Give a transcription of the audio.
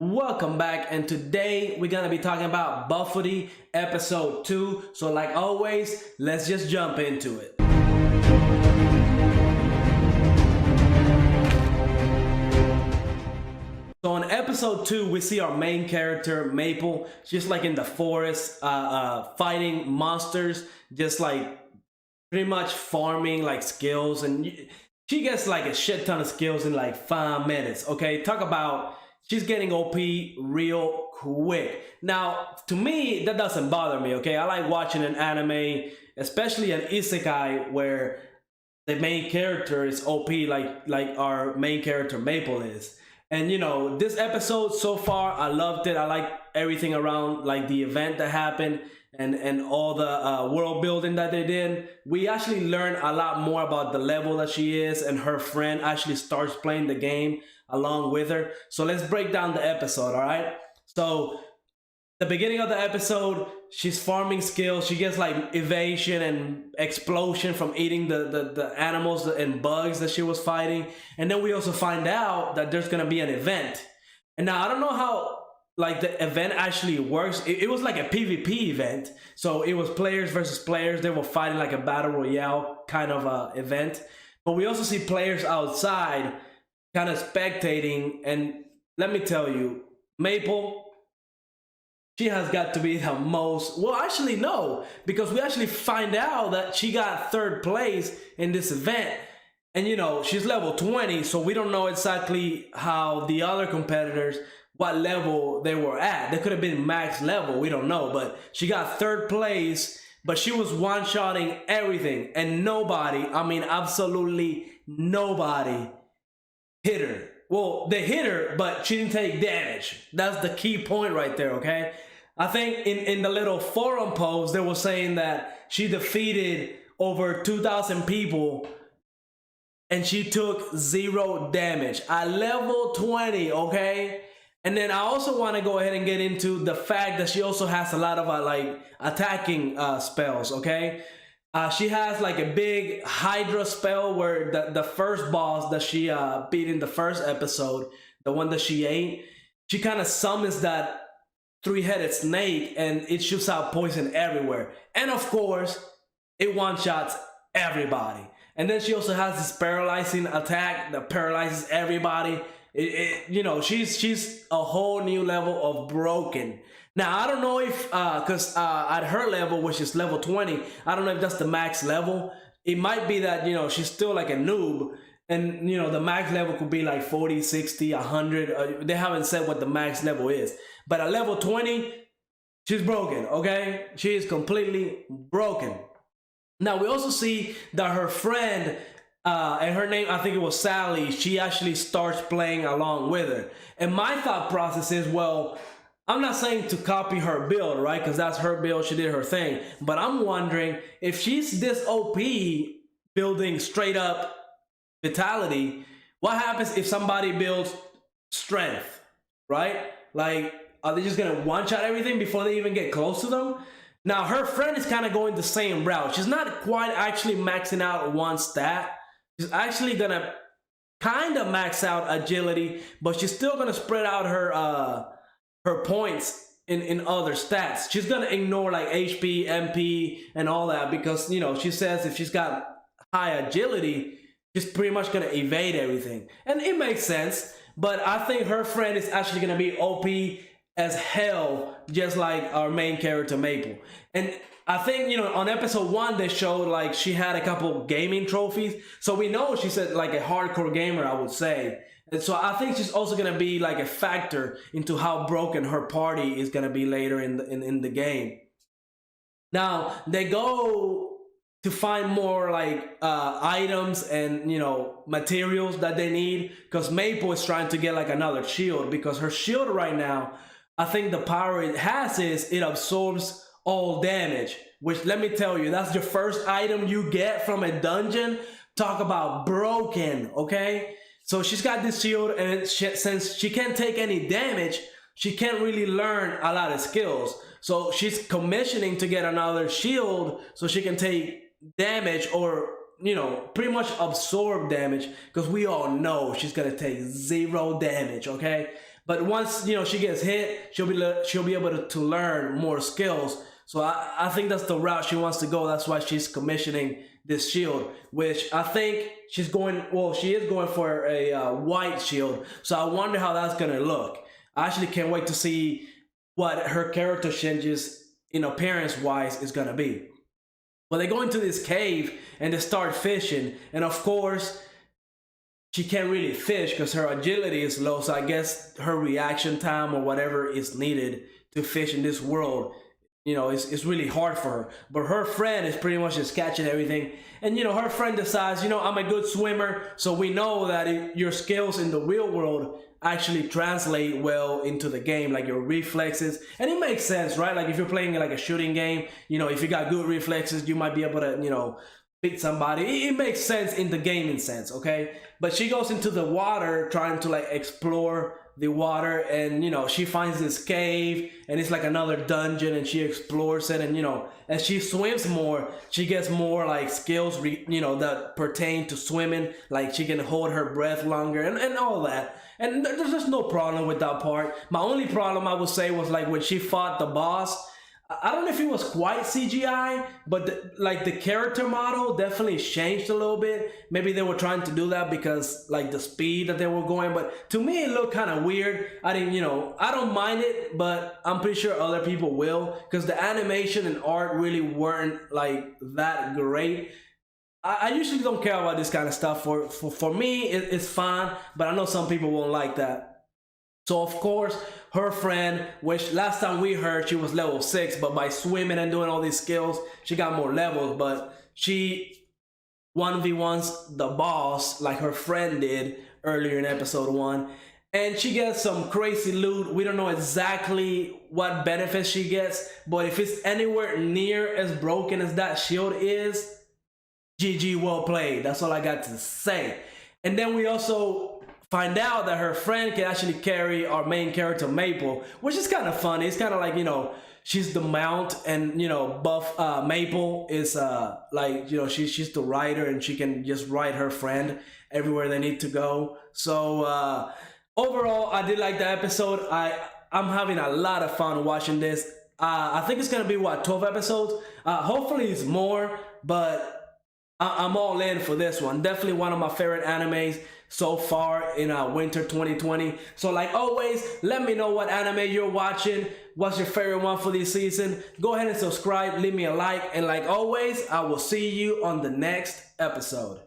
Welcome back, and today we're gonna be talking about Bofuri episode 2. So like always, let's just jump into it. So in episode 2, we see our main character, Maple, just like in the forest, fighting monsters, just like pretty much farming like skills, and she gets like a shit ton of skills in like 5 minutes. Okay, talk about she's getting OP real quick. Now, to me, that doesn't bother me. Okay, I like watching an anime, especially an Isekai, where the main character is OP, like our main character Maple is. And you know, this episode so far, I loved it. I like everything around like the event that happened and all the world building that they did. We actually learned a lot more about the level that she is, and her friend actually starts playing the game along with her. So let's break down the episode, all right? So the beginning of the episode, she's farming skills. She gets like evasion and explosion from eating the animals and bugs that she was fighting. And then we also find out that there's gonna be an event. And now I don't know how like the event actually works. It was like a PvP event. So it was players versus players. They were fighting like a battle royale kind of event. But we also see players outside kind of spectating. And let me tell you, Maple, she has got to be the most, well, actually no, because we actually find out that she got 3rd place in this event. And you know, she's level 20, so we don't know exactly how the other competitors, what level they were at. They could have been max level, we don't know, but she got 3rd place, but she was one-shotting everything, and nobody, I mean absolutely nobody hit her. Well, they hit her, but she didn't take damage. That's the key point right there, okay? I think in the little forum post, they were saying that she defeated over 2,000 people and she took 0 damage at level 20, okay? And then I also want to go ahead and get into the fact that she also has a lot of like attacking spells, okay? She has like a big Hydra spell where the first boss that she beat in the first episode, the one that she ate, she kind of summons that 3-headed snake and it shoots out poison everywhere. And of course, it one-shots everybody. And then she also has this paralyzing attack that paralyzes everybody. You know, she's a whole new level of broken. Now, I don't know if, because at her level, which is level 20, I don't know if that's the max level. It might be that, you know, she's still like a noob. And, you know, the max level could be like 40, 60, 100. They haven't said what the max level is. But at level 20, she's broken, okay? She is completely broken. Now, we also see that her friend, and her name, I think it was Sally, she actually starts playing along with her. And my thought process is, well, I'm not saying to copy her build, right? Because that's her build, she did her thing. But I'm wondering if she's this OP building straight up vitality, what happens if somebody builds strength, right? Like, are they just gonna one-shot everything before they even get close to them? Now, her friend is kind of going the same route. She's not quite actually maxing out one stat. She's actually gonna kind of max out agility, but she's still gonna spread out her points in other stats. She's gonna ignore like HP, MP, and all that because, you know, she says if she's got high agility, she's pretty much gonna evade everything. And it makes sense, but I think her friend is actually gonna be OP as hell, just like our main character Maple. And I think, you know, on episode 1 they showed like she had a couple gaming trophies, so we know she's like a hardcore gamer, I would say. And so I think she's also gonna be like a factor into how broken her party is gonna be later in the game. Now they go to find more like items and, you know, materials that they need, because Maple is trying to get like another shield, because her shield right now, I think the power it has is it absorbs all damage, which, let me tell you, that's your first item you get from a dungeon. Talk about broken, okay? So she's got this shield, and since she can't take any damage, she can't really learn a lot of skills. So she's commissioning to get another shield so she can take damage, or, you know, pretty much absorb damage, because we all know she's gonna take 0 damage, okay? But once she gets hit, she'll be able to learn more skills. So I think that's the route she wants to go. That's why she's commissioning this shield, which I think she's going. Well, she is going for a white shield. So I wonder how that's gonna look. I actually can't wait to see what her character changes in appearance wise is gonna be. But they go into this cave and they start fishing, and of course she can't really fish because her agility is low. So I guess her reaction time or whatever is needed to fish in this world, it's really hard for her. But her friend is pretty much just catching everything. And, her friend decides, I'm a good swimmer. So we know that your skills in the real world actually translate well into the game, like your reflexes. And it makes sense, right? Like if you're playing like a shooting game, if you got good reflexes, you might be able to, beat somebody. It makes sense in the gaming sense, okay? But she goes into the water trying to like explore the water, and she finds this cave, and it's like another dungeon, and she explores it, and as she swims more, she gets more like skills that pertain to swimming, like she can hold her breath longer and all that. And there's just no problem with that part. My only problem, I would say, was like when she fought the boss. I don't know if it was quite CGI, but the character model definitely changed a little bit. Maybe they were trying to do that because like the speed that they were going, but to me it looked kind of weird. I don't mind it, but I'm pretty sure other people will, because the animation and art really weren't like that great. I usually don't care about this kind of stuff. For me, it's fine, but I know some people won't like that. So of course, her friend, which last time we heard she was level 6, but by swimming and doing all these skills, she got more levels. But she 1v1s the boss like her friend did earlier in episode 1. And she gets some crazy loot. We don't know exactly what benefits she gets, but if it's anywhere near as broken as that shield is, GG, well played. That's all I got to say. And then we also find out that her friend can actually carry our main character Maple, which is kind of funny. It's kind of like, she's the mount, and Maple is she's the rider, and she can just ride her friend everywhere they need to go. So overall, I did like the episode. I'm having a lot of fun watching this. I think it's gonna be 12 episodes. Hopefully it's more, but I'm all in for this one. Definitely one of my favorite animes so far in winter 2020. So like always, let me know what anime you're watching. What's your favorite one for this season? Go ahead and subscribe, leave me a like, and like always, I will see you on the next episode.